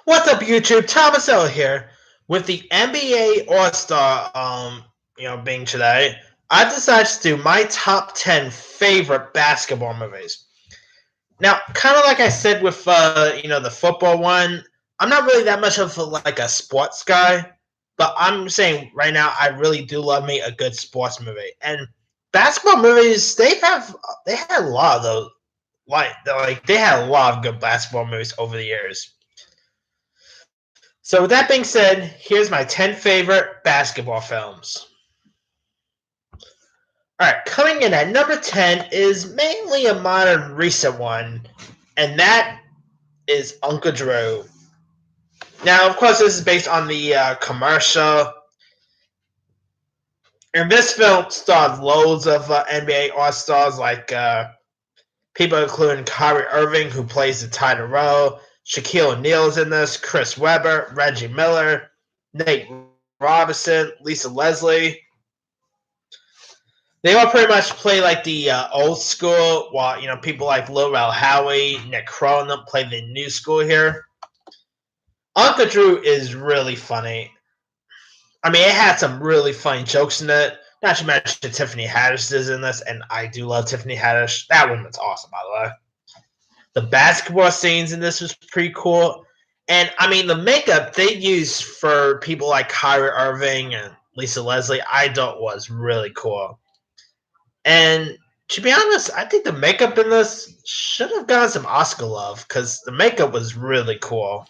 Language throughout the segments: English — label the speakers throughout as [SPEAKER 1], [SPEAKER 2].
[SPEAKER 1] What's up, YouTube? Thomas L here with the NBA All-Star, being today. I decided to do my top 10 favorite basketball movies. Now, kind of like I said with, the football one, I'm not really that much of a sports guy, but I'm saying right now I really do love me a good sports movie. And basketball movies, they had a lot of those, they had a lot of good basketball movies over the years. So with that being said, here's my 10 favorite basketball films. Alright, coming in at number 10 is mainly a modern recent one, and that is Uncle Drew. Now, of course, this is based on the commercial. And this film starred loads of NBA All-Stars, like people including Kyrie Irving, who plays the title role, Shaquille O'Neal's in this, Chris Webber, Reggie Miller, Nate Robinson, Lisa Leslie. They all pretty much play like the old school, while people like Lil Rel Howery, Nick Cronin play the new school here. Uncle Drew is really funny. I mean, it had some really funny jokes in it. Not to mention Tiffany Haddish is in this, and I do love Tiffany Haddish. That woman's awesome, by the way. The basketball scenes in this was pretty cool. And, I mean, the makeup they used for people like Kyrie Irving and Lisa Leslie, I thought was really cool. And to be honest, I think the makeup in this should have gotten some Oscar love because the makeup was really cool.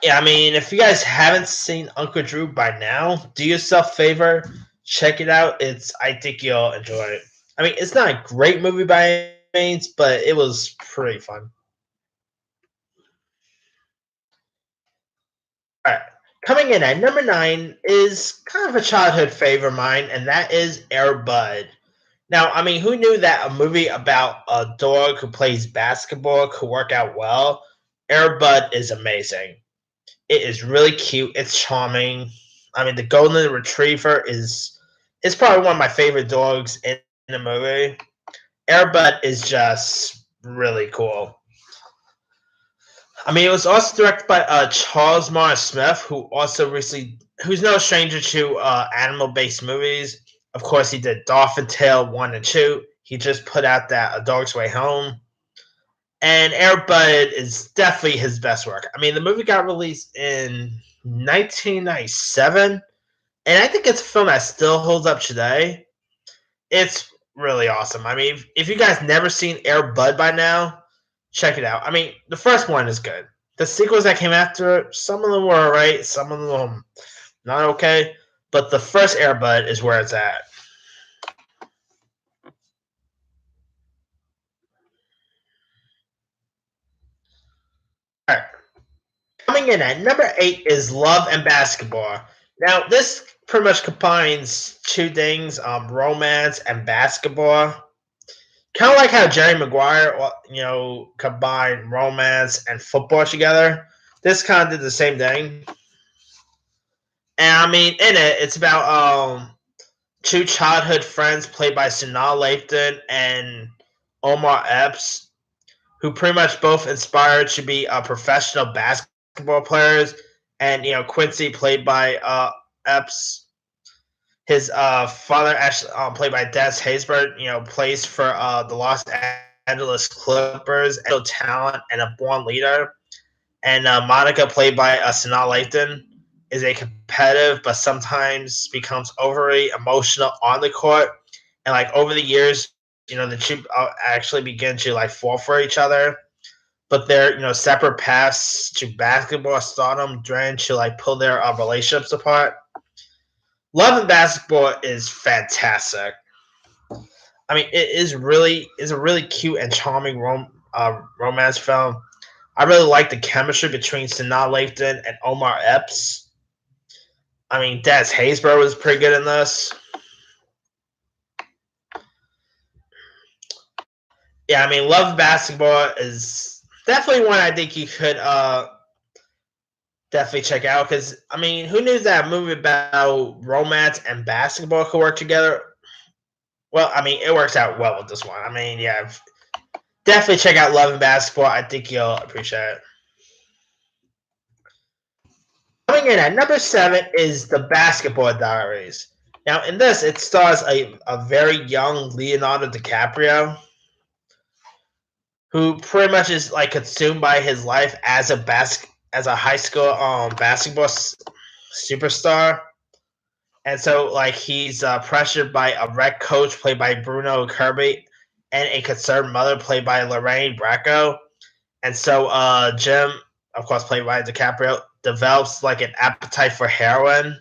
[SPEAKER 1] Yeah, I mean, if you guys haven't seen Uncle Drew by now, do yourself a favor, check it out. I think you'll enjoy it. I mean, it's not a great movie by any means, but it was pretty fun. All right, coming in at number 9 is kind of a childhood favorite of mine, and that is Air Bud. Now, I mean, who knew that a movie about a dog who plays basketball could work out well? Air Bud is amazing. It is really cute. It's charming. I mean, the golden retriever is probably one of my favorite dogs in the movie. Air Bud is just really cool. I mean, it was also directed by Charles Morris Smith, who's no stranger to animal-based movies. Of course, he did Dolphin Tale 1 and 2. He just put out that A Dog's Way Home. And Air Bud is definitely his best work. I mean, the movie got released in 1997, and I think it's a film that still holds up today. It's really awesome. I mean, if you guys never seen Air Bud by now, check it out. I mean, the first one is good. The sequels that came after it, some of them were alright, some of them not okay, but the first Air Bud is where it's at. Alright. Coming in at number 8 is Love and Basketball. Now, this pretty much combines two things, romance and basketball. Kind of like how Jerry Maguire, combined romance and football together. This kind of did the same thing. And I mean, in it, it's about two childhood friends played by Sanaa Lathan and Omar Epps, who pretty much both inspired to be professional basketball players. And Quincy, played by Epps, his father, actually played by Des Haysbert, plays for the Los Angeles Clippers, and talent and a born leader. And Monica, played by Sanaa Lathan, is a competitive but sometimes becomes overly emotional on the court. And like over the years, the two actually begin to like fall for each other. But their separate paths to basketball stardom drain to like pull their relationships apart. Love and Basketball is fantastic. I mean, it is a really cute and charming romance film. I really like the chemistry between Sanaa Lathan and Omar Epps. I mean, Des Haysbert was pretty good in this. Yeah, I mean, Love and Basketball is definitely one I think you could definitely check out because I mean, who knew that a movie about romance and basketball could work together? Well, I mean, it works out well with this one. I mean, yeah, Definitely check out Love and Basketball. I think you'll appreciate it. Coming in at number 7 is the Basketball Diaries. Now, in this, it stars a very young Leonardo DiCaprio, who pretty much is like consumed by his life as a high school basketball superstar. And so, like, he's pressured by a rec coach played by Bruno Kirby and a concerned mother played by Lorraine Bracco. And so, Jim, of course, played by DiCaprio, develops like an appetite for heroin.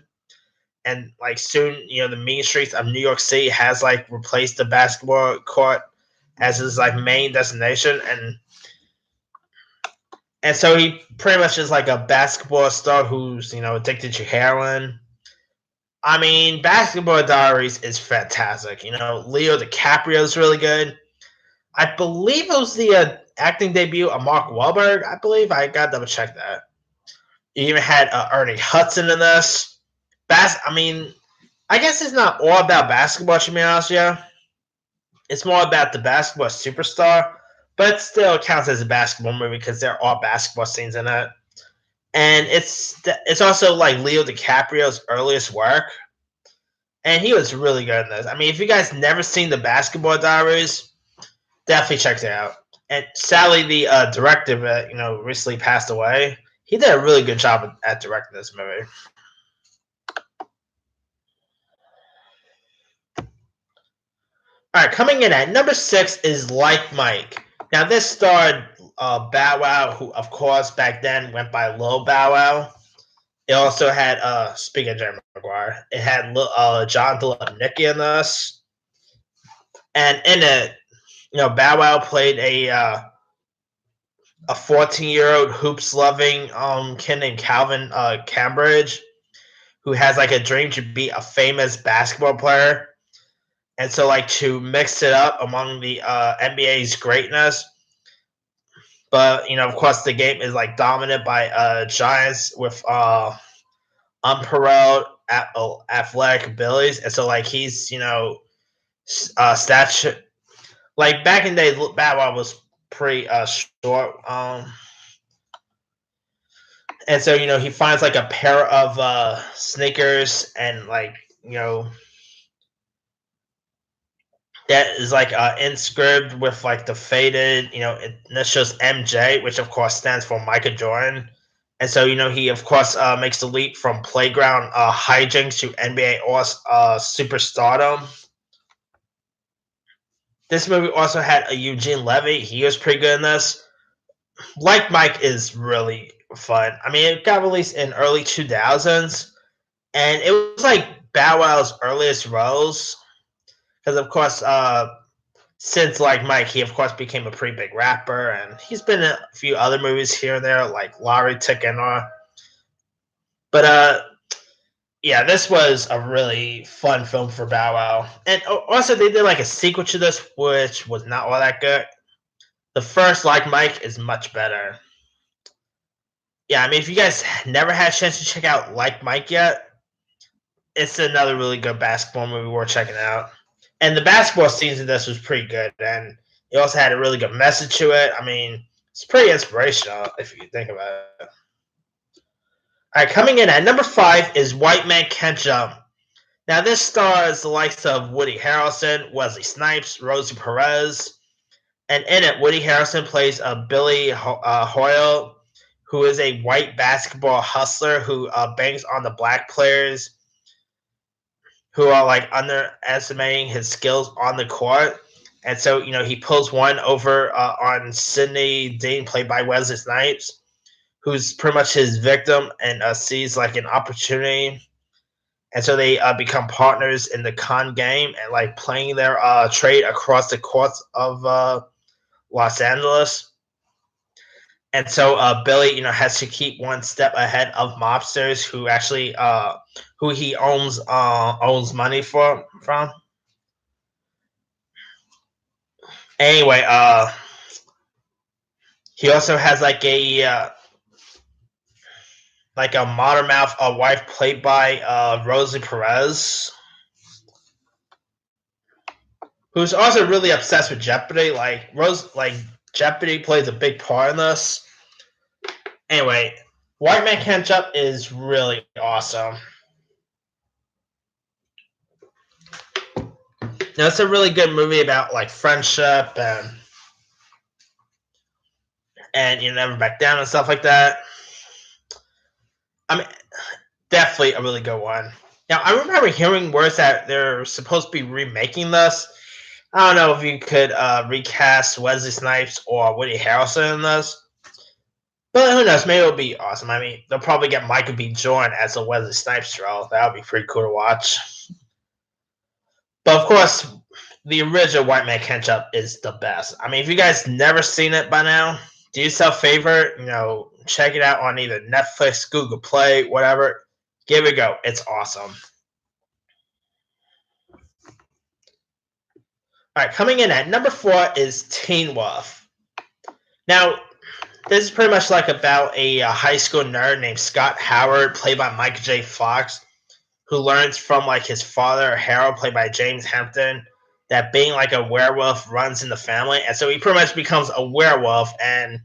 [SPEAKER 1] And like soon, the mean streets of New York City has like replaced the basketball court as his like main destination, and so he pretty much is like a basketball star who's addicted to heroin. I mean, Basketball Diaries is fantastic. Leo DiCaprio is really good. I believe it was the acting debut of Mark Wahlberg. I believe I got to double check that. You even had Ernie Hudson in this. I mean, I guess it's not all about basketball, to be honest. Yeah, it's more about the basketball superstar, but it still counts as a basketball movie because there are basketball scenes in it. And it's also like Leo DiCaprio's earliest work, and he was really good in this. I mean, if you guys never seen the Basketball Diaries, definitely check it out. And sadly, the director, recently passed away. He did a really good job at directing this movie. All right, coming in at number 6 is Like Mike. Now, this starred Bow Wow, who, of course, back then went by Lil Bow Wow. It also had, speaking of Jerry Maguire, it had John Delanicki in this. And in it, Bow Wow played a 14-year-old hoops loving kid named Calvin Cambridge, who has like a dream to be a famous basketball player. And so, like, to mix it up among the NBA's greatness, but of course, the game is like dominated by Giants with unparalleled athletic abilities, and so like he's stature like back in the day, Batman was pretty short, and so he finds like a pair of sneakers and like you know that is like inscribed with like the faded initials MJ, which of course stands for Michael Jordan. And so he of course makes the leap from playground hijinks to NBA superstardom. This movie also had a Eugene Levy. He was pretty good in this. Like Mike is really fun. I mean, it got released in early 2000s, and it was like Bow Wow's earliest roles because of course since like Mike, he of course became a pretty big rapper, and he's been in a few other movies here and there, like Laurie Tick and all. But yeah, this was a really fun film for Bow Wow, and also they did like a sequel to this, which was not all that good. The first, like Mike, is much better. Yeah, I mean, if you guys never had a chance to check out Like Mike yet, it's another really good basketball movie worth checking out. And the basketball scenes in this was pretty good, and it also had a really good message to it. I mean, it's pretty inspirational if you think about it. All right, coming in at number 5 is White Man Ketchum. Now, this stars the likes of Woody Harrelson, Wesley Snipes, Rosie Perez, and in it, Woody Harrelson plays Billy Hoyle, who is a white basketball hustler who bangs on the black players who are like underestimating his skills on the court. And so, he pulls one over on Sidney Dean, played by Wesley Snipes, who's pretty much his victim and sees like an opportunity. And so they become partners in the con game and like playing their trade across the courts of Los Angeles. And so Billy, has to keep one step ahead of mobsters who actually who he owns money from. Anyway, he also has like a modern mouth wife played by Rosie Perez. who's also really obsessed with Jeopardy. Like Jeopardy plays a big part in this. Anyway, White Man Ketchum is really awesome. Now, it's a really good movie about like friendship and you never back down and stuff like that. I mean, definitely a really good one. Now, I remember hearing words that they're supposed to be remaking this. I don't know if you could recast Wesley Snipes or Woody Harrelson in this, but who knows? Maybe it'll be awesome. I mean, they'll probably get Michael B. Jordan as a Wesley Snipes role. That would be pretty cool to watch. But of course, the original White Man Ketchum is the best. I mean, if you guys never seen it by now, do yourself a favor, check it out on either Netflix, Google Play, whatever. Give it a go. It's awesome. All right, coming in at number 4 is Teen Wolf. Now, this is pretty much like about a high school nerd named Scott Howard, played by Michael J. Fox, who learns from like his father Harold, played by James Hampton, that being like a werewolf runs in the family, and so he pretty much becomes a werewolf, and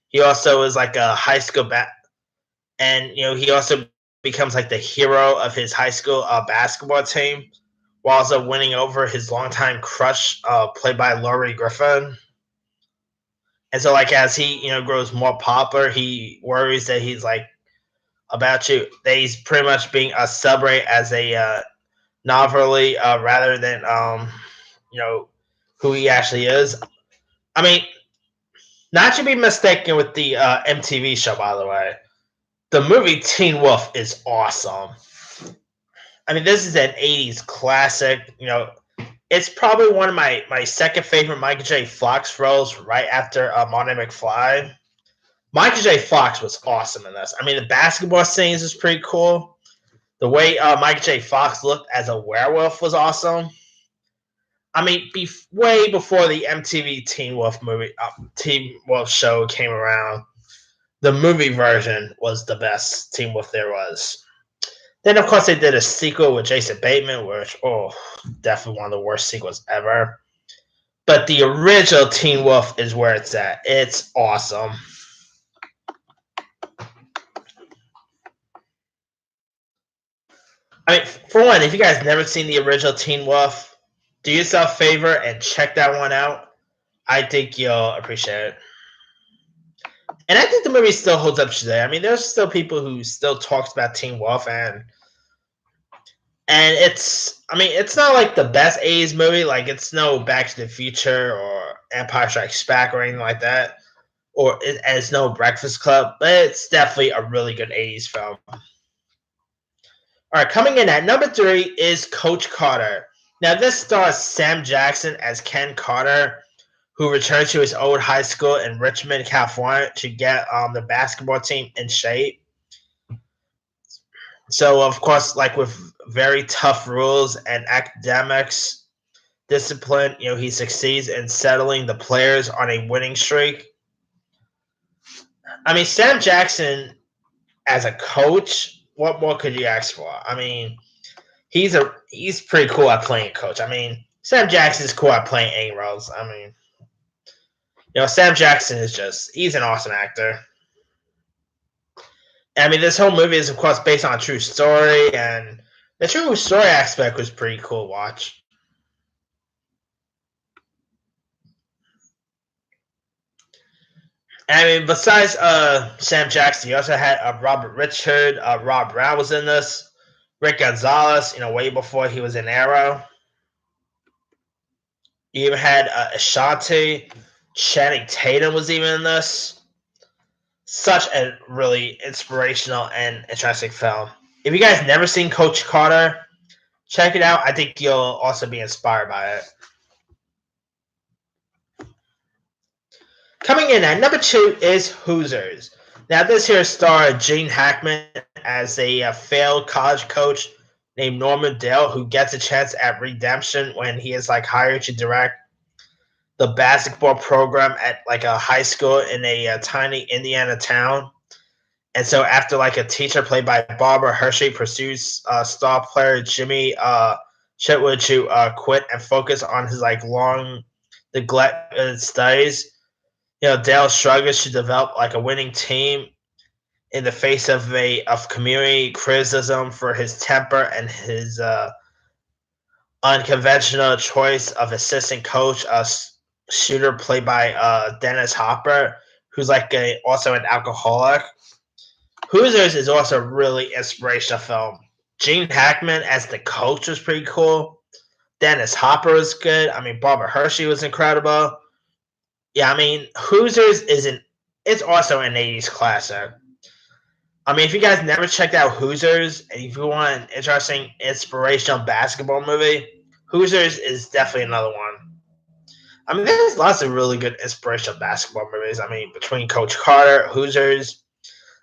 [SPEAKER 1] he also is like a high school and he also becomes like the hero of his high school basketball team, while also winning over his longtime crush, played by Laurie Griffin. And so, like as he grows more popular, he worries that he's like that he's pretty much being celebrated as a novelty rather than who he actually is. I mean, not to be mistaken with the MTV show, by the way. The movie Teen Wolf is awesome. I mean, this is an '80s classic. It's probably one of my second favorite Michael J. Fox roles, right after Marty McFly. Michael J. Fox was awesome in this. I mean, the basketball scenes is pretty cool. The way Michael J. Fox looked as a werewolf was awesome. I mean, way before the MTV Teen Wolf show came around, the movie version was the best Teen Wolf there was. Then, of course, they did a sequel with Jason Bateman, which, definitely one of the worst sequels ever. But the original Teen Wolf is where it's at. It's awesome. I mean, for one, if you guys never seen the original Teen Wolf, do yourself a favor and check that one out. I think you'll appreciate it. And I think the movie still holds up today. I mean, there's still people who still talks about Teen Wolf, and it's not like the best '80s movie. Like, it's no Back to the Future or Empire Strikes Back or anything like that, and it's no Breakfast Club, but it's definitely a really good '80s film. All right, coming in at number 3 is Coach Carter. Now, this stars Sam Jackson as Ken Carter, who returned to his old high school in Richmond, California, to get the basketball team in shape. So, of course, like with very tough rules and academics, discipline, he succeeds in settling the players on a winning streak. I mean, Sam Jackson as a coach, what more could you ask for? I mean, he's pretty cool at playing coach. I mean, Sam Jackson's cool at playing A roles. I mean, Sam Jackson he's an awesome actor. I mean, this whole movie is, of course, based on a true story, and the true story aspect was pretty cool to watch. I mean, besides Sam Jackson, you also had Robert Richard, Rob Brown was in this, Rick Gonzalez, way before he was in Arrow. You even had Ashanti, Channing Tatum was even in this. Such a really inspirational and interesting film. If you guys never seen Coach Carter, check it out. I think you'll also be inspired by it. Coming in at number 2 is Hoosiers. Now, this here starred Gene Hackman as a failed college coach named Norman Dale, who gets a chance at redemption when he is like hired to direct the basketball program at like a high school in a tiny Indiana town. And so after like a teacher played by Barbara Hershey pursues star player Jimmy Chet would to quit and focus on his like long neglected studies. Dale struggles to develop like a winning team in the face of community criticism for his temper and his unconventional choice of assistant coach, a shooter played by Dennis Hopper, who's like also an alcoholic. Hoosiers is also a really inspirational film. Gene Hackman as the coach was pretty cool. Dennis Hopper was good. I mean, Barbara Hershey was incredible. Yeah, I mean, Hoosiers it's also an 80s classic. I mean, if you guys never checked out Hoosiers, and if you want an interesting, inspirational basketball movie, Hoosiers is definitely another one. I mean, there's lots of really good inspirational basketball movies. I mean, between Coach Carter, Hoosiers,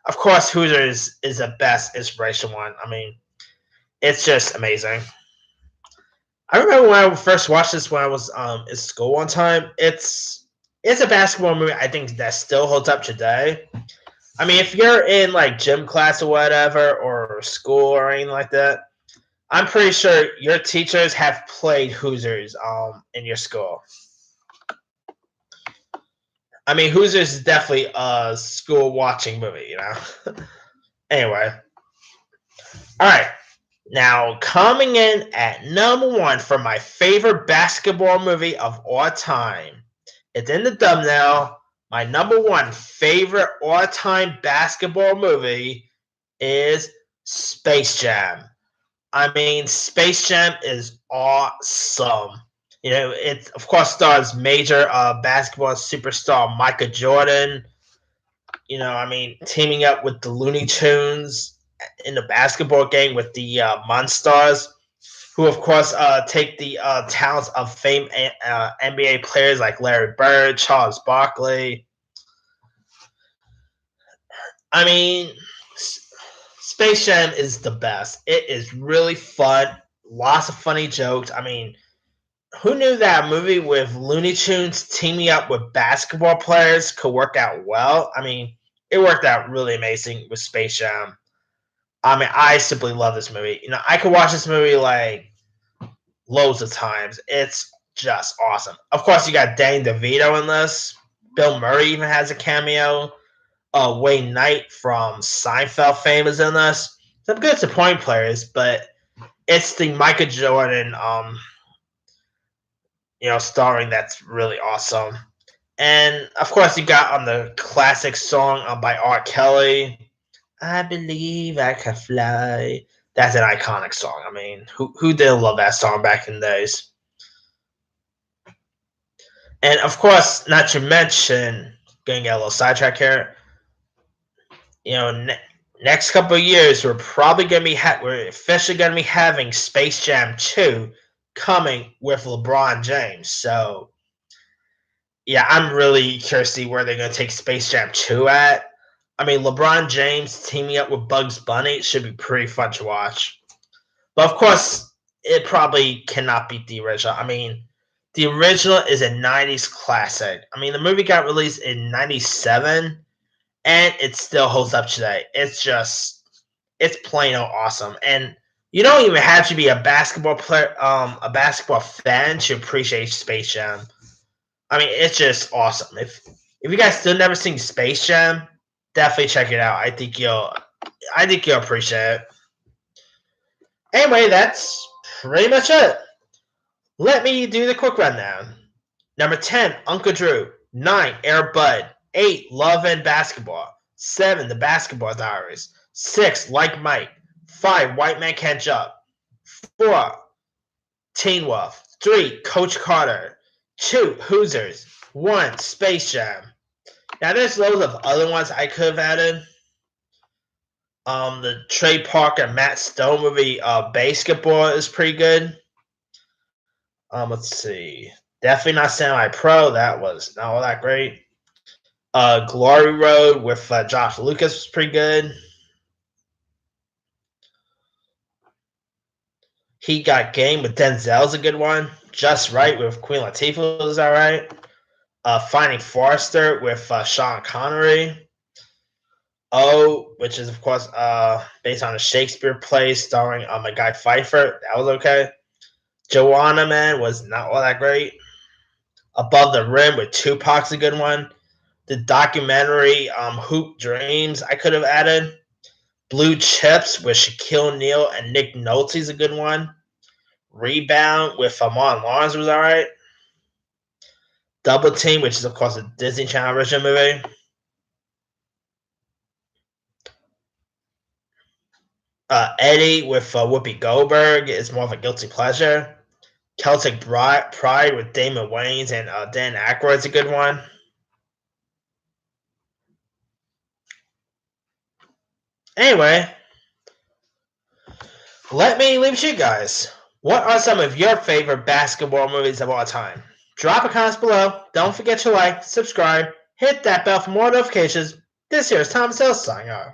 [SPEAKER 1] of course, Hoosiers is the best inspirational one. I mean, it's just amazing. I remember when I first watched this when I was in school one time. It's a basketball movie I think that still holds up today. I mean, if you're in like gym class or whatever, or school or anything like that, I'm pretty sure your teachers have played Hoosiers in your school. I mean, Hoosiers is definitely a school watching movie. Anyway, all right. Now, coming in at number one for my favorite basketball movie of all time, it's in the thumbnail. My number one favorite all time basketball movie is Space Jam. I mean, Space Jam is awesome. It of course stars major basketball superstar Michael Jordan. I mean, teaming up with the Looney Tunes in the basketball game with the Monstars, who of course take the talents of famed NBA players like Larry Bird, Charles Barkley. I mean, Space Jam is the best. It is really fun. Lots of funny jokes. I mean, who knew that a movie with Looney Tunes teaming up with basketball players could work out well? I mean, it worked out really amazing with Space Jam. I mean, I simply love this movie. I could watch this movie like loads of times. It's just awesome. Of course, you got Danny DeVito in this. Bill Murray even has a cameo. Wayne Knight from Seinfeld fame is in this. Some good supporting players, but it's the Michael Jordan, starring that's really awesome. And of course, you got on the classic song by R. Kelly, "I Believe I Can Fly." That's an iconic song. I mean, who didn't love that song back in the days? And of course, not to mention, gonna get a little sidetrack here. Next couple of years, we're probably gonna we're officially gonna be having Space Jam 2 coming with LeBron James. So yeah, I'm really curious to see where they're gonna take Space Jam 2 at. I mean, LeBron James teaming up with Bugs Bunny should be pretty fun to watch. But of course, it probably cannot beat the original. I mean, the original is a 90s classic. I mean, the movie got released in 97 and it still holds up today. It's plain old awesome. And you don't even have to be a basketball player, a basketball fan to appreciate Space Jam. I mean, it's just awesome. If you guys still never seen Space Jam, definitely check it out. I think you'll appreciate it. Anyway, that's pretty much it. Let me do the quick rundown. Number 10, Uncle Drew. 9, Air Bud. 8, Love and Basketball. 7, The Basketball Diaries. 6, Like Mike. 5, White Man Can't Jump. 4, Teen Wolf. 3, Coach Carter. 2, Hoosiers. 1, Space Jam. Now, there's loads of other ones I could have added. The Trey Parker, Matt Stone movie, Basketball is pretty good. Let's see. Definitely not Semi Pro. That was not all that great. Glory Road with Josh Lucas was pretty good. He Got Game with Denzel's a good one. Just Right with Queen Latifah is alright. Finding Forrester with Sean Connery. Which is of course based on a Shakespeare play starring Guy Pfeiffer. That was okay. Joanna Man was not all that great. Above the Rim with Tupac's a good one. The documentary Hoop Dreams I could have added. Blue Chips with Shaquille O'Neal and Nick Nolte's a good one. Rebound with Martin Lawrence was alright. Double Team, which is of course a Disney Channel original movie. Eddie with Whoopi Goldberg is more of a guilty pleasure. Celtic Pride with Damon Wayans and Dan Aykroyd's a good one. Anyway, let me leave you guys. What are some of your favorite basketball movies of all time? Drop a comment below. Don't forget to like, subscribe, hit that bell for more notifications. This here is Tom Sales signing off.